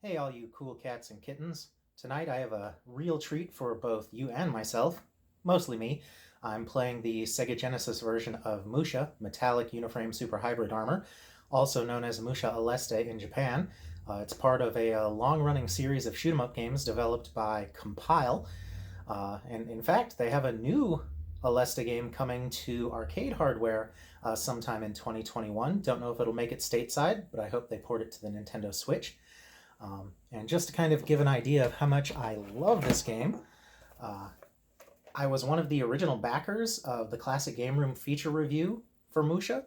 Hey, all you cool cats and kittens. Tonight I have a real treat for both you and myself, mostly me. I'm playing the Sega Genesis version of Musha, Metallic Uniframe Super Hybrid Armor, also known as Musha Aleste in Japan. It's part of a long-running series of shoot-'em-up games developed by Compile. And in fact, they have a new Alesta game coming to arcade hardware sometime in 2021. Don't know if it'll make it stateside, but I hope they port it to the Nintendo Switch. And just to kind of give an idea of how much I love this game, uh, I was one of the original backers of the Classic Game Room feature review for Musha.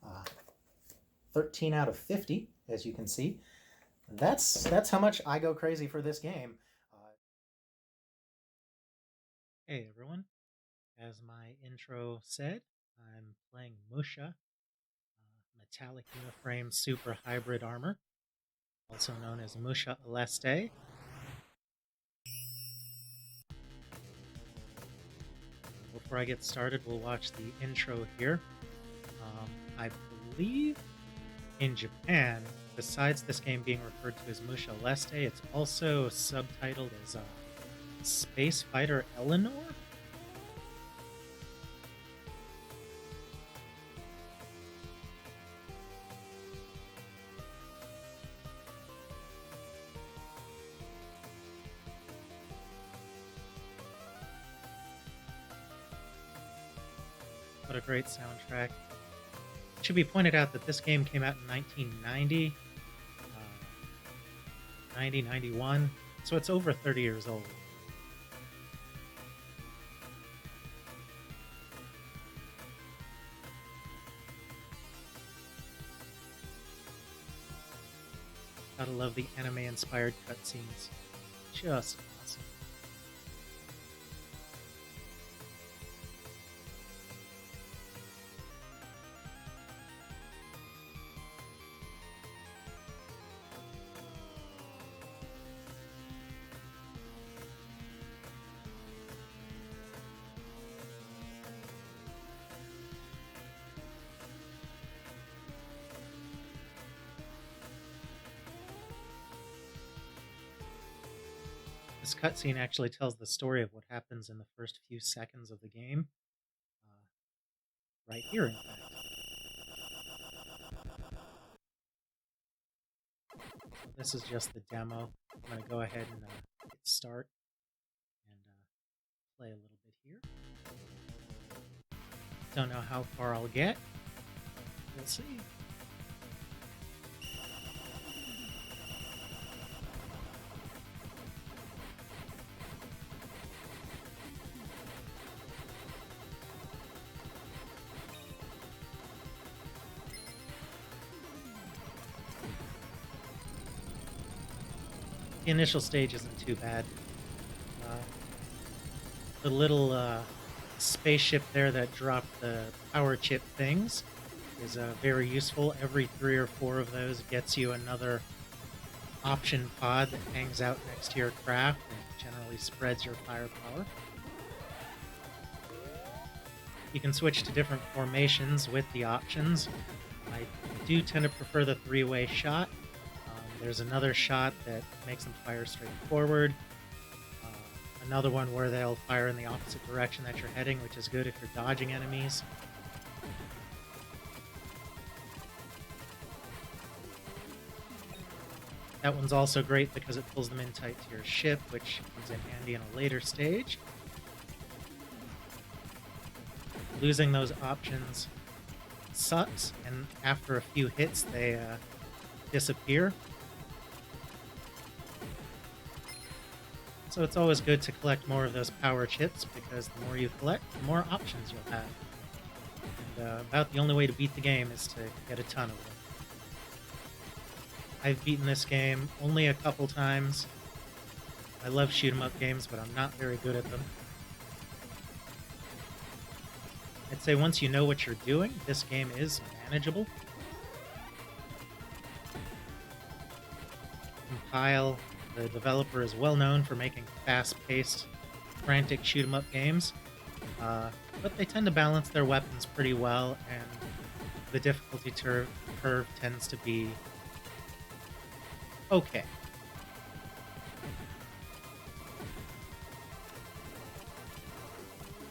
Uh, 13 out of 50, as you can see. That's how much I go crazy for this game. Hey everyone, as my intro said, I'm playing Musha, Metallic Uniframe Super Hybrid Armor, also known as Musha Aleste. Before I get started, we'll watch the intro here. I believe in Japan, besides this game being referred to as Musha Aleste, it's also subtitled as Space Fighter Eleanor. What a great soundtrack. It should be pointed out that this game came out in 1990, 91, so it's over 30 years old. Gotta love the anime-inspired cutscenes. Just awesome. This cutscene actually tells the story of what happens in the first few seconds of the game. Right here, in fact. So this is just the demo. I'm going to go ahead and hit start and play a little bit here. Don't know how far I'll get. We'll see. The initial stage isn't too bad. The little spaceship there that dropped the power chip things is very useful. Every 3 or 4 of those gets you another option pod that hangs out next to your craft and generally spreads your firepower. You can switch to different formations with the options. I do tend to prefer the 3-way shot. There's another shot that makes them fire straight forward. Another one where they'll fire in the opposite direction that you're heading, which is good if you're dodging enemies. That one's also great because it pulls them in tight to your ship, which comes in handy in a later stage. Losing those options sucks, and after a few hits, they disappear. So it's always good to collect more of those power chips, because the more you collect, the more options you'll have. And about the only way to beat the game is to get a ton of them. I've beaten this game only a couple times. I love shoot-'em-up games, but I'm not very good at them. I'd say once you know what you're doing, this game is manageable. Compile, the developer, is well known for making fast-paced, frantic shoot-'em-up games, but they tend to balance their weapons pretty well, and the difficulty curve tends to be okay.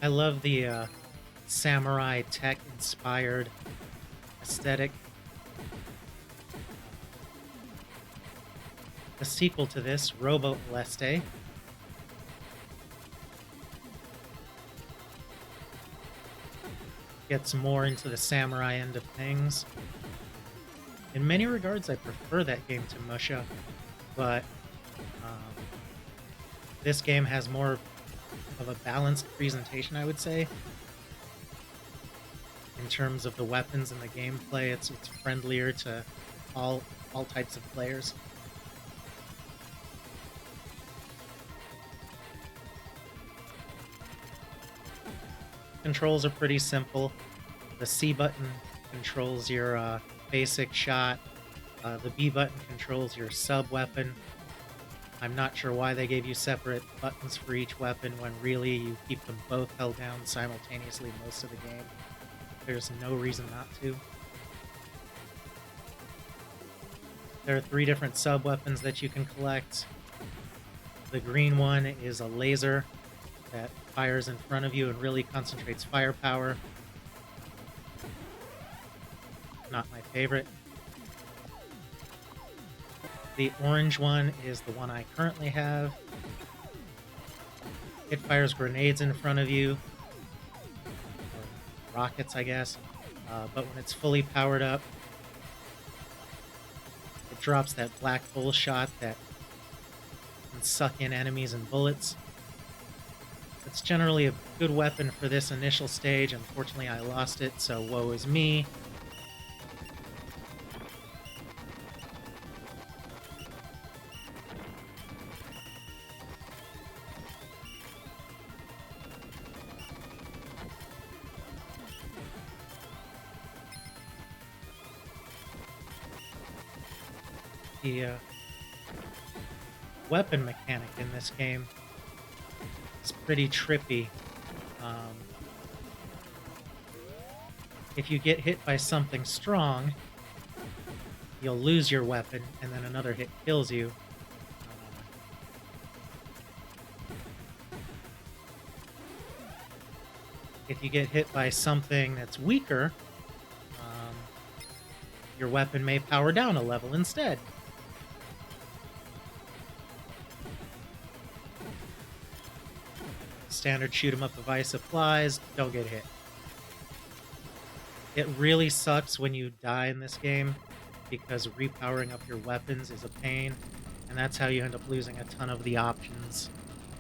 I love the samurai tech-inspired aesthetic. The sequel to this, Musha Aleste, gets more into the samurai end of things. In many regards, I prefer that game to Musha, but um, this game has more of a balanced presentation, I would say. In terms of the weapons and the gameplay, it's friendlier to all types of players. Controls are pretty simple. The C button controls your basic shot. The B button controls your sub weapon. I'm not sure why they gave you separate buttons for each weapon when really you keep them both held down simultaneously most of the game. There's no reason not to. There are 3 different sub weapons that you can collect. The green one is a laser that fires in front of you and really concentrates firepower. Not my favorite. The orange one is the one I currently have. It fires grenades in front of you. Or rockets, I guess. But when it's fully powered up, it drops that black bull shot that can suck in enemies and bullets. It's generally a good weapon for this initial stage. Unfortunately, I lost it, so woe is me. The weapon mechanic in this game is pretty trippy. If you get hit by something strong, you'll lose your weapon, and then another hit kills you. If you get hit by something that's weaker, your weapon may power down a level instead. Standard shoot 'em up device applies, don't get hit. It really sucks when you die in this game because repowering up your weapons is a pain, and that's how you end up losing a ton of the options.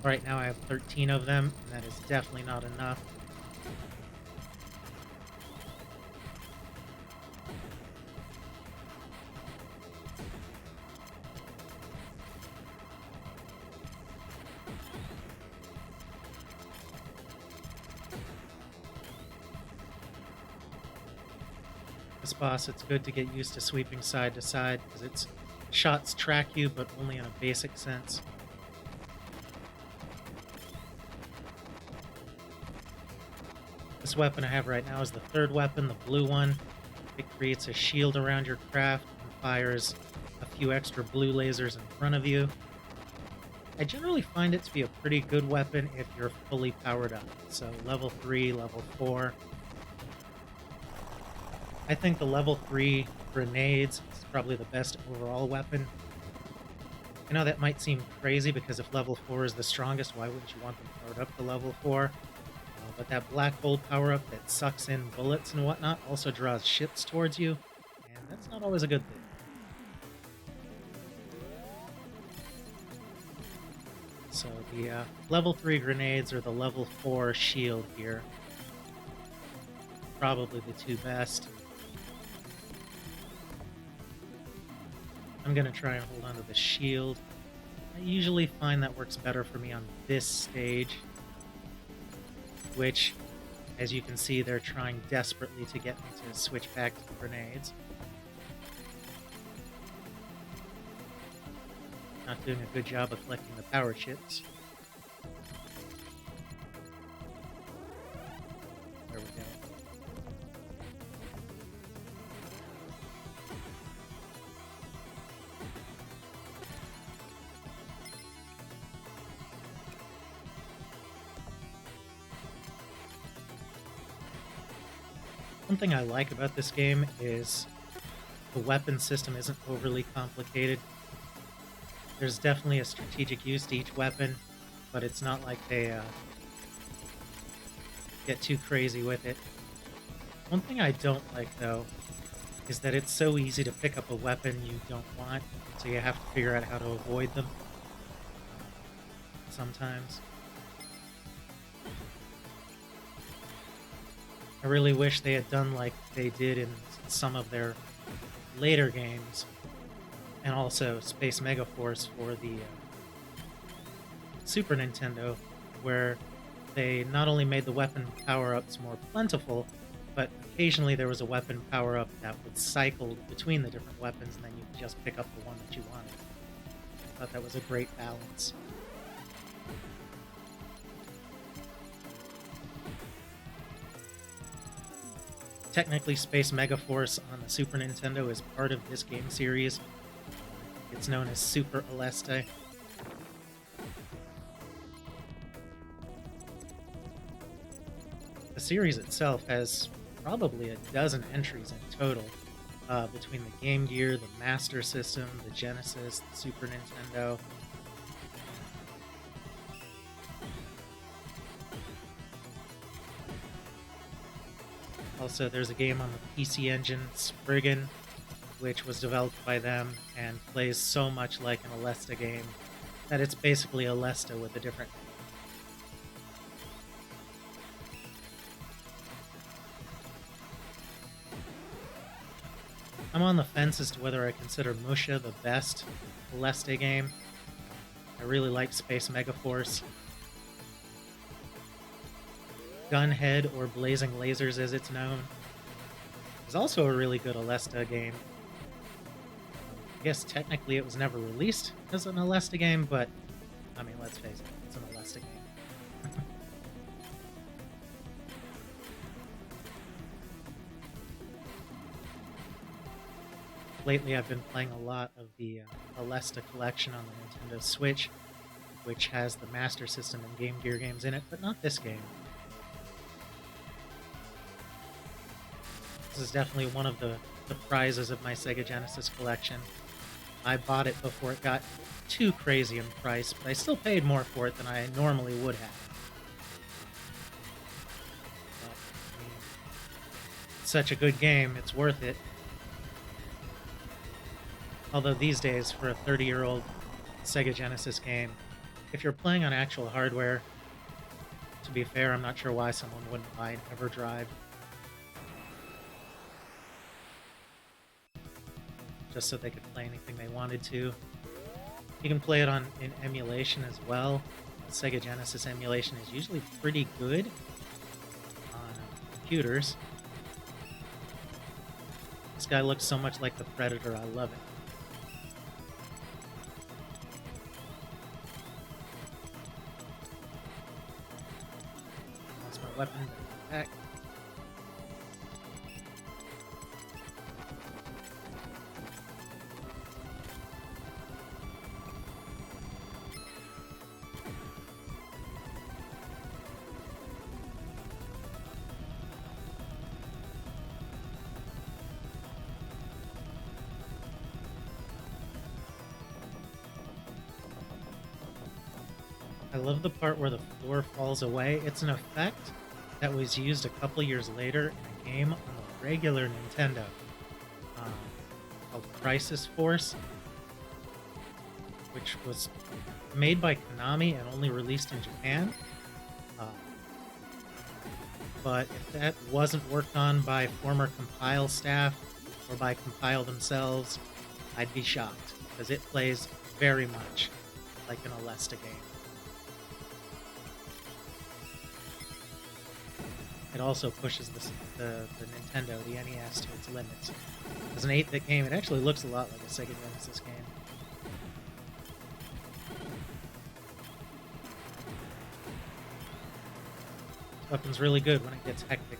Right now I have 13 of them, and that is definitely not enough. This boss, it's good to get used to sweeping side to side, because its shots track you, but only in a basic sense. This weapon I have right now is the 3rd weapon, the blue one. It creates a shield around your craft and fires a few extra blue lasers in front of you. I generally find it to be a pretty good weapon if you're fully powered up, so level 3, level 4. I think the level 3 grenades is probably the best overall weapon. I know that might seem crazy because if level 4 is the strongest, why wouldn't you want them powered up to level 4? But that black bolt power-up that sucks in bullets and whatnot also draws ships towards you, and that's not always a good thing. So the level 3 grenades are the level 4 shield here. Probably the 2 best. I'm going to try and hold on to the shield. I usually find that works better for me on this stage, which, as you can see, they're trying desperately to get me to switch back to the grenades. Not doing a good job of collecting the power chips. There we go. One thing I like about this game is the weapon system isn't overly complicated. There's definitely a strategic use to each weapon, but it's not like they get too crazy with it. One thing I don't like, though, is that it's so easy to pick up a weapon you don't want, so you have to figure out how to avoid them sometimes. I really wish they had done like they did in some of their later games, and also Space Megaforce for the Super Nintendo, where they not only made the weapon power-ups more plentiful, but occasionally there was a weapon power-up that would cycle between the different weapons, and then you could just pick up the one that you wanted. I thought that was a great balance. Technically, Space Megaforce on the Super Nintendo is part of this game series. It's known as Super Aleste. The series itself has probably a dozen entries in total, between the Game Gear, the Master System, the Genesis, the Super Nintendo. Also, there's a game on the PC Engine, Spriggan, which was developed by them and plays so much like an Aleste game that it's basically Aleste with a different name. I'm on the fence as to whether I consider M.U.S.H.A the best Aleste game. I really like Space Megaforce. Gunhead, or Blazing Lasers as it's known, is also a really good Aleste game. I guess technically it was never released as an Aleste game, but I mean, let's face it, it's an Aleste game. Lately, I've been playing a lot of the Aleste collection on the Nintendo Switch, which has the Master System and Game Gear games in it, but not this game. This is definitely one of the prizes of my Sega Genesis collection. I bought it before it got too crazy in price, but I still paid more for it than I normally would have. But, I mean, it's such a good game, it's worth it. Although these days, for a 30-year-old Sega Genesis game, if you're playing on actual hardware, to be fair, I'm not sure why someone wouldn't buy an EverDrive. Just so they could play anything they wanted to. You can play it in emulation as well. Sega Genesis emulation is usually pretty good on computers. This guy looks so much like the Predator, I love it. That's my weapon back. I love the part where the floor falls away. It's an effect that was used a couple years later in a game on the regular Nintendo called Crisis Force, which was made by Konami and only released in Japan. But if that wasn't worked on by former Compile staff or by Compile themselves, I'd be shocked, because it plays very much like an Aleste game. It also pushes the Nintendo, the NES, to its limits. As an 8-bit game, it actually looks a lot like a Sega Genesis game. This weapon's really good when it gets hectic.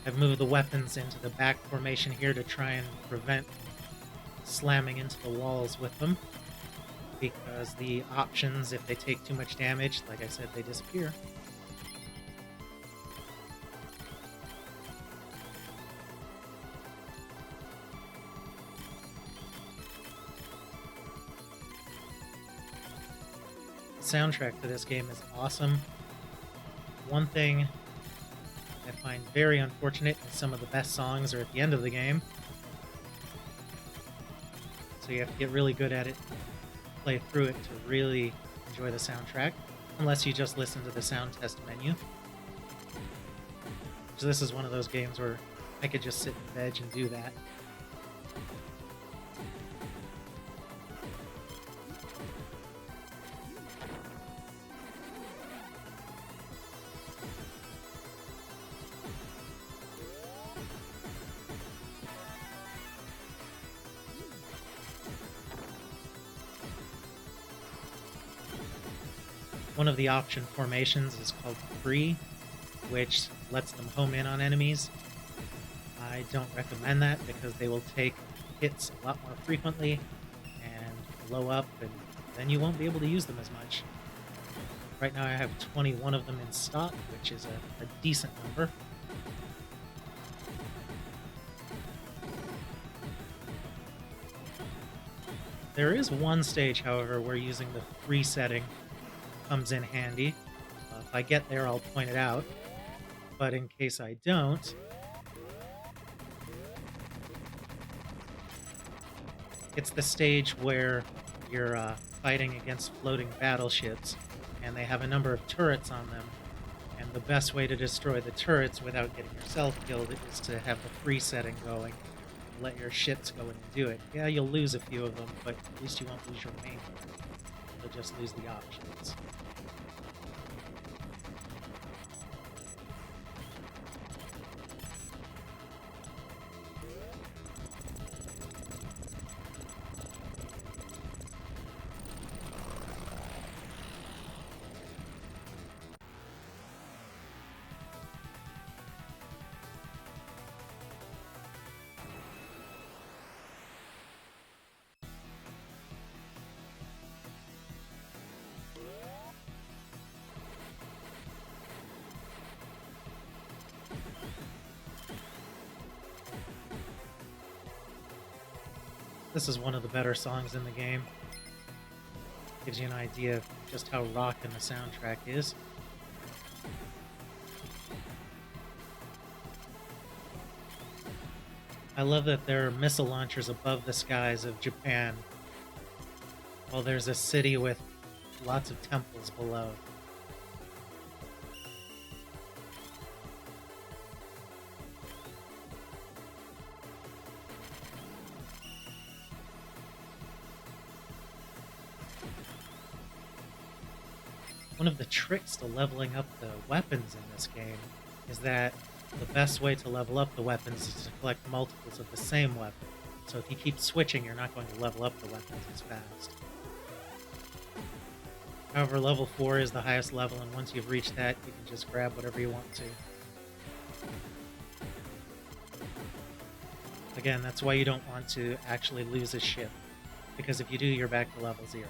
I've moved the weapons into the back formation here to try and prevent slamming into the walls with them, because the options, if they take too much damage, like I said, they disappear. soundtrack to this game is awesome. One thing I find very unfortunate is some of the best songs are at the end of the game. So you have to get really good at it, play through it to really enjoy the soundtrack, unless you just listen to the sound test menu. So this is one of those games where I could just sit and veg and do that. One of the option formations is called free, which lets them home in on enemies. I don't recommend that because they will take hits a lot more frequently and blow up, and then you won't be able to use them as much. Right now I have 21 of them in stock, which is a decent number. There is one stage, however, where using the free setting comes in handy. If I get there, I'll point it out. But in case I don't, it's the stage where you're fighting against floating battleships, and they have a number of turrets on them. And the best way to destroy the turrets without getting yourself killed is to have the free setting going. Let your ships go in and do it. Yeah, you'll lose a few of them, but at least you won't lose your main one. You'll just lose the options. This is one of the better songs in the game. Gives you an idea of just how rockin' the soundtrack is. I love that there are missile launchers above the skies of Japan, while there's a city with lots of temples below. One of the tricks to leveling up the weapons in this game is that the best way to level up the weapons is to collect multiples of the same weapon. So if you keep switching, you're not going to level up the weapons as fast. However, level 4 is the highest level, and once you've reached that, you can just grab whatever you want to. Again, that's why you don't want to actually lose a ship, because if you do, you're back to level 0.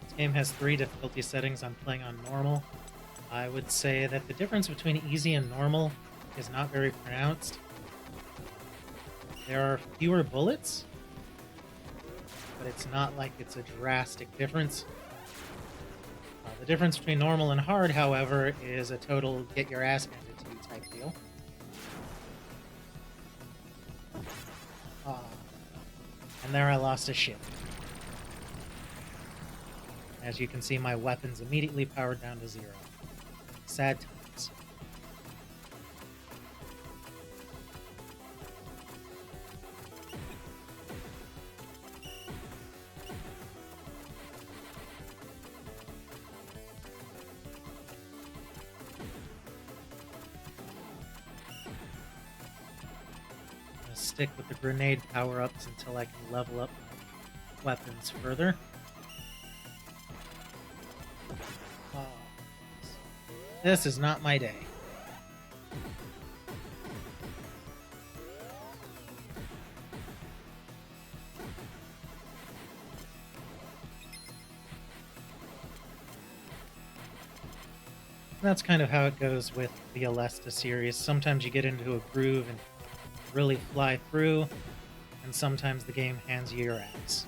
This game has 3 difficulty settings. I'm playing on normal. I would say that the difference between easy and normal is not very pronounced. There are fewer bullets, but it's not like it's a drastic difference. The difference between normal and hard, however, is a total get your ass handed to you type deal. And there I lost a ship. As you can see, my weapons immediately powered down to 0. Sad times. stick with the grenade power-ups until I can level up my weapons further. Oh, this is not my day. That's kind of how it goes with the Aleste series. Sometimes you get into a groove and really fly through, and sometimes the game hands you your ass.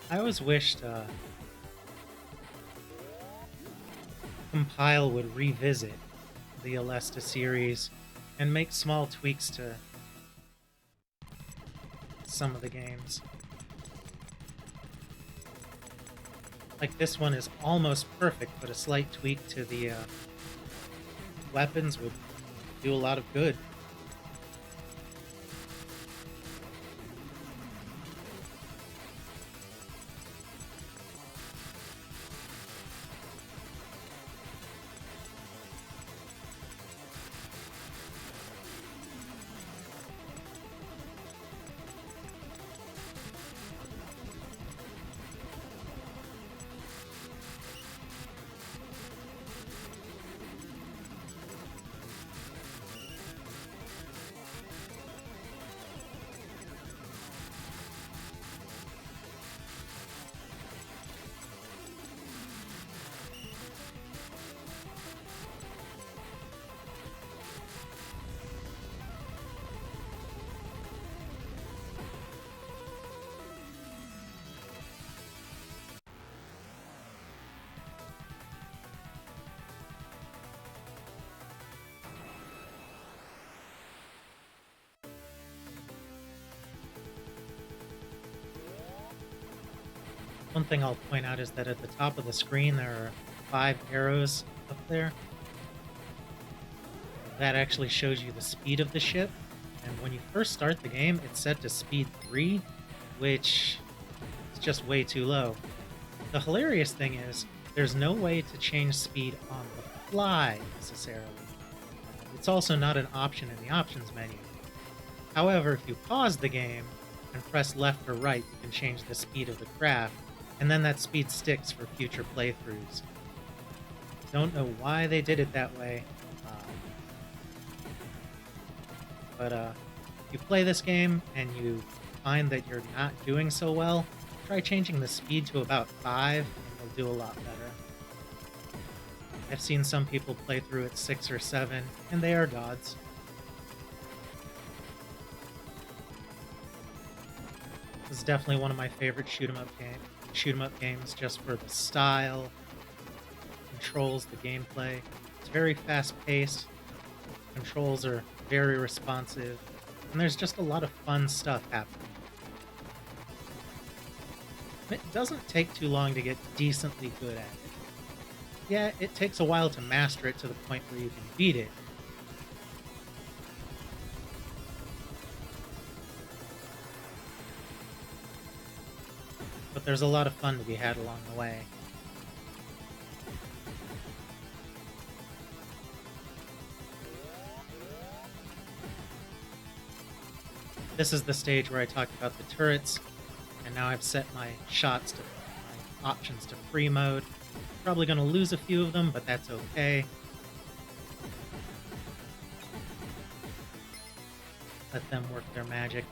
I always wished Compile would revisit the Aleste series and make small tweaks to some of the games. Like this one is almost perfect, but a slight tweak to the weapons would do a lot of good. One thing I'll point out is that at the top of the screen there are 5 arrows up there. That actually shows you the speed of the ship, and when you first start the game it's set to speed 3, which is just way too low. The hilarious thing is there's no way to change speed on the fly necessarily. It's also not an option in the options menu. However, if you pause the game and press left or right, you can change the speed of the craft, and then that speed sticks for future playthroughs. Don't know why they did it that way, but if you play this game and you find that you're not doing so well, try changing the speed to about 5 and you'll do a lot better. I've seen some people play through at 6 or 7, and they are gods. This is definitely one of my favorite shoot 'em up games, just for the style, controls, the gameplay. It's very fast-paced. Controls are very responsive, and there's just a lot of fun stuff happening. It doesn't take too long to get decently good at it. Yeah, it takes a while to master it to the point where you can beat it. But there's a lot of fun to be had along the way. This is the stage where I talked about the turrets, and now I've set my my options to free mode. Probably going to lose a few of them, but that's okay. Let them work their magic.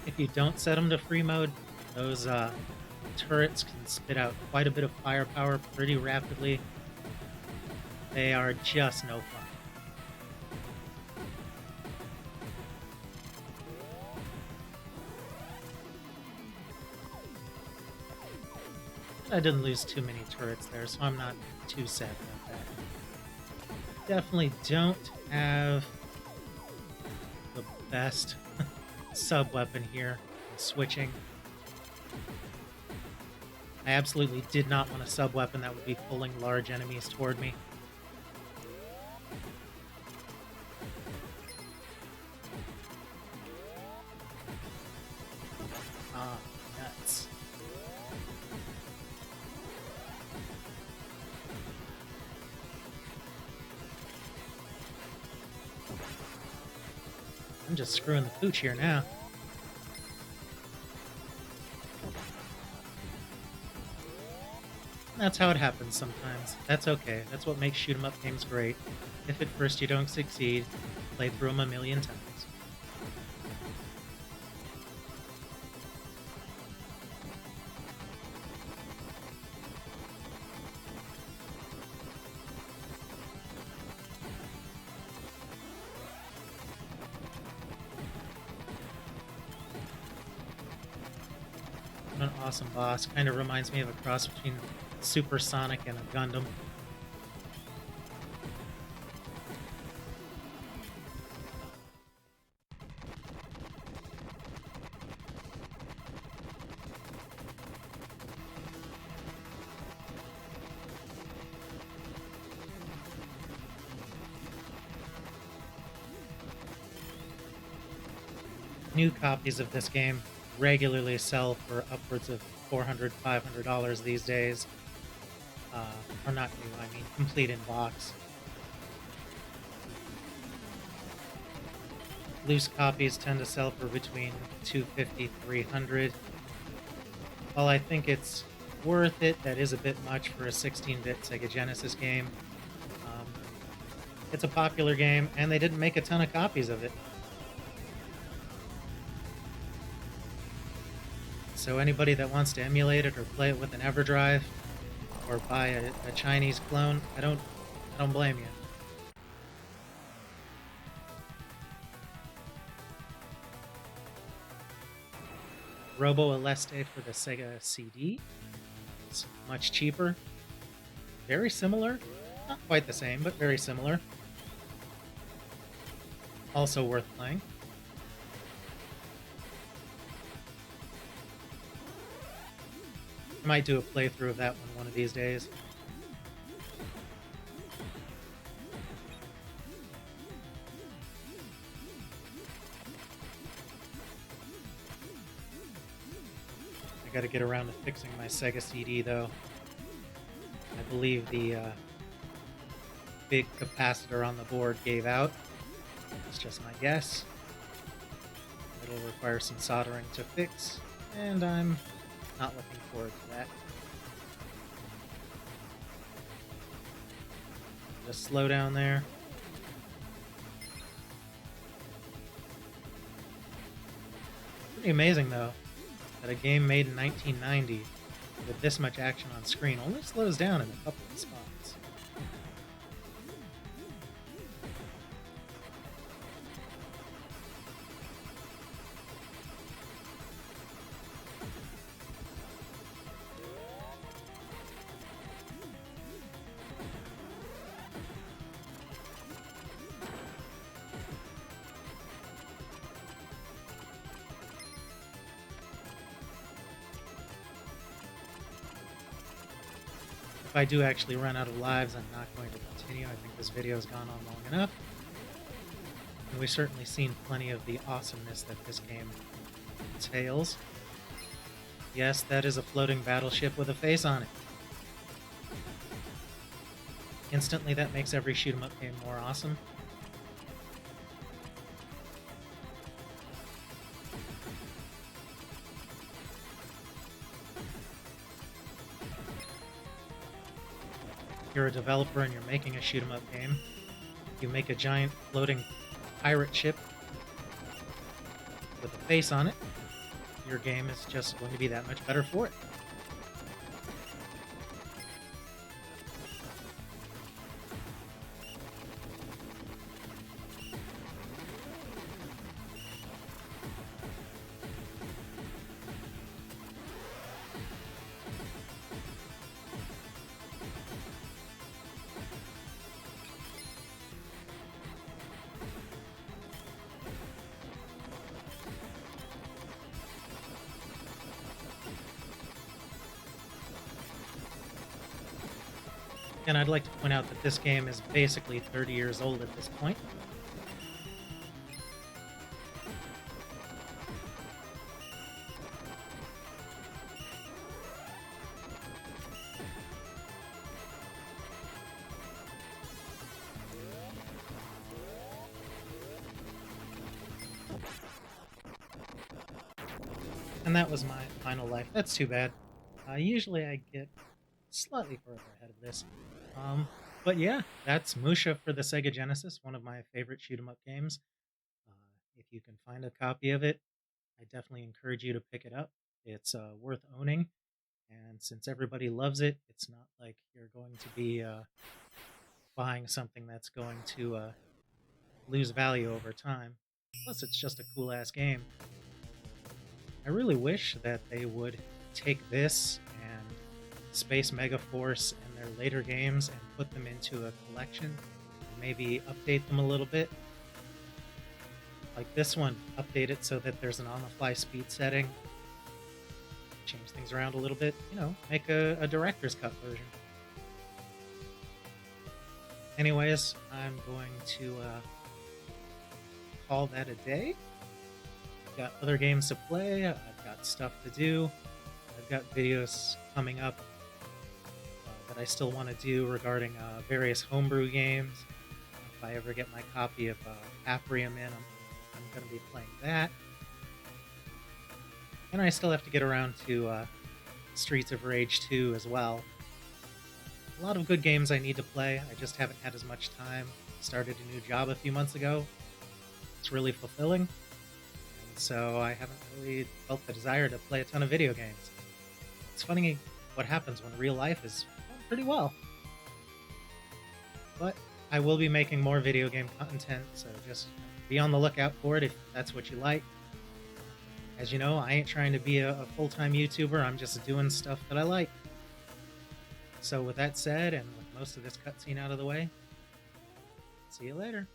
If you don't set them to free mode, those turrets can spit out quite a bit of firepower pretty rapidly. They are just no fun. I didn't lose too many turrets there, so I'm not too sad about that. Definitely don't have the best sub-weapon here. Switching. I absolutely did not want a sub-weapon that would be pulling large enemies toward me. Ah, nuts. I'm just screwing the pooch here now. That's how it happens sometimes. That's okay. That's what makes shoot 'em up games great. If at first you don't succeed, play through them a million times. What an awesome boss. Kind of reminds me of a cross between Supersonic and a Gundam. New copies of this game regularly sell for upwards of $400, $500 these days. Or not new, I mean complete in box. Loose copies tend to sell for between $250, $300. While I think it's worth it, that is a bit much for a 16-bit Sega Genesis game. It's a popular game, and they didn't make a ton of copies of it. So anybody that wants to emulate it or play it with an EverDrive or buy a Chinese clone, I don't blame you. Robo Aleste for the Sega CD. It's much cheaper. Very similar. Not quite the same, but very similar. Also worth playing. I might do a playthrough of that one of these days. I gotta get around to fixing my Sega CD though. I believe the big capacitor on the board gave out. It's just my guess. It'll require some soldering to fix, and I'm not looking forward to that. Just slow down there. Pretty amazing though, that a game made in 1990 with this much action on screen only slows down in a couple of spots. If I do actually run out of lives, I'm not going to continue. I think this video has gone on long enough. And we've certainly seen plenty of the awesomeness that this game entails. Yes, that is a floating battleship with a face on it. Instantly, that makes every shoot 'em up game more awesome. If you're a developer and you're making a shoot 'em up game, you make a giant floating pirate ship with a face on it, your game is just going to be that much better for it. And I'd like to point out that this game is basically 30 years old at this point. And that was my final life. That's too bad. Usually I get slightly further ahead of this. Um, but yeah, that's Musha for the Sega Genesis, one of my favorite shoot 'em up games. Uh, if you can find a copy of it, I definitely encourage you to pick it up. It's worth owning, and since everybody loves it, it's not like you're going to be buying something that's going to lose value over time. Plus, it's just a cool ass game. I really wish that they would take this and Space Mega Force and their later games and put them into a collection and maybe update them a little bit. Like this one, update it so that there's an on the fly speed setting, change things around a little bit, make a director's cut version. Anyways, I'm going to call that a day. I've got other games to play, I've got stuff to do, I've got videos coming up that I still want to do regarding various homebrew games. If I ever get my copy of Aprium in, I'm going to be playing that. And I still have to get around to Streets of Rage 2 as well. A lot of good games I need to play, I just haven't had as much time. Started a new job a few months ago. It's really fulfilling. And so I haven't really felt the desire to play a ton of video games. It's funny what happens when real life is going pretty well. But I will be making more video game content, so just be on the lookout for it if that's what you like. As you know, I ain't trying to be a full-time YouTuber, I'm just doing stuff that I like. So with that said, and with most of this cutscene out of the way, see you later.